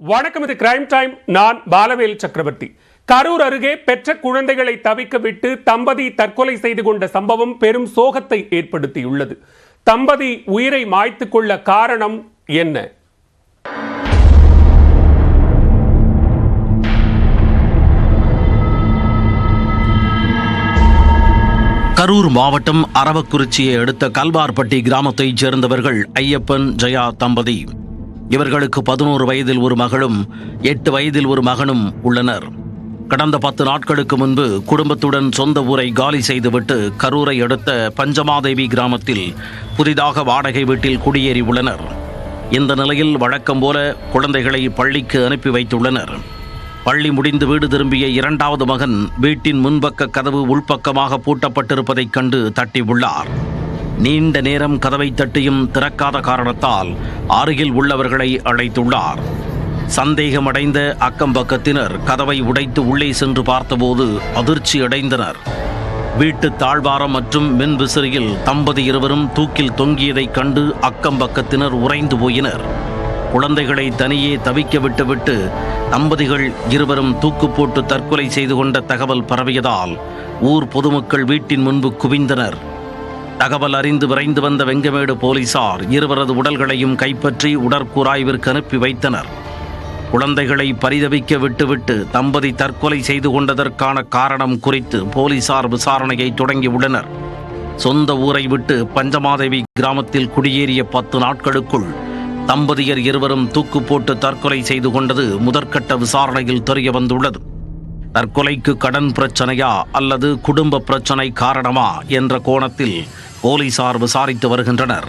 வணக்கம், இது crime time. நான் பாலவேல் சக்கரவர்த்தி. கரூர் அருகே பெற்ற குழந்தைகளை தவிக்க விட்டு தம்பதி தற்கொலை செய்து கொண்ட சம்பவம் பெரும் சோகத்தை ஏற்படுத்தியுள்ளது. தம்பதி உயிரை மாய்த்துக் கொள்ள காரணம் என்ன? கரூர் மாவட்டம் அரவக்குறிச்சியை அடுத்த கல்வார்பட்டி கிராமத்தைச் சேர்ந்தவர்கள் ஐயப்பன், ஜெயா தம்பதி. இவர்களுக்கு 11 வயதில் ஒரு மகளும் 8 வயதில் ஒரு மகனும் உள்ளனர். கடந்த 10 நாட்களுக்கு முன்பு குடும்பத்துடன் சொந்த ஊரை காலி செய்துவிட்டு கரூரை அடுத்த பஞ்சமாதேவி கிராமத்தில் புதிதாக வாடகை வீட்டில் குடியேறி உள்ளனர். இந்த நிலையில் வழக்கம் போல குழந்தைகளை பள்ளிக்கு அனுப்பி வைத்துள்ளனர். பள்ளி முடிந்து வீடு திரும்பிய 2வது மகன் வீட்டின் முன்பக்க கதவு உள்பக்கமாக பூட்டப்பட்டிருப்பதைக் கண்டு தட்டியுள்ளார். நீண்ட நேரம் கதவை தட்டியும் திறக்காத காரணத்தால் அருகில் உள்ளவர்களை அழைத்துள்ளார். சந்தேகமடைந்த அக்கம்பக்கத்தினர் கதவை உடைத்து உள்ளே சென்று பார்த்தபோது அதிர்ச்சி அடைந்தனர். வீட்டு தாழ்வாரம் மற்றும் மின் விசிறியில் தம்பதி இருவரும் தூக்கில் தொங்கியதைக் கண்டு அக்கம்பக்கத்தினர் உறைந்து போயினர். குழந்தைகளை தனியே தவிக்க விட்டுவிட்டு தம்பதிகள் இருவரும் தூக்கு போட்டு தற்கொலை செய்து கொண்ட தகவல் பரவியதால் ஊர் பொதுமக்கள் வீட்டின் முன்பு குவிந்தனர். தகவல் அறிந்து விரைந்து வந்த வெங்கமேடு போலீசார் இருவரது உடல்களையும் கைப்பற்றி உடற்கூராய்விற்கு அனுப்பி வைத்தனர். குழந்தைகளை பரிதவிக்க விட்டுவிட்டு தம்பதி தற்கொலை செய்து கொண்டதற்கான காரணம் குறித்து போலீசார் விசாரணையை தொடங்கியுள்ளனர். சொந்த ஊரை விட்டு பஞ்சமாதேவி கிராமத்தில் குடியேறிய 10 நாட்களுக்குள் தம்பதியர் இருவரும் தூக்கு போட்டு தற்கொலை செய்து கொண்டது முதற்கட்ட விசாரணையில் தெரிய வந்துள்ளது. தற்கொலைக்கு கடன் பிரச்சனையா அல்லது குடும்ப பிரச்சனை காரணமா என்ற கோணத்தில் போலீசார் விசாரித்து வருகின்றனர்.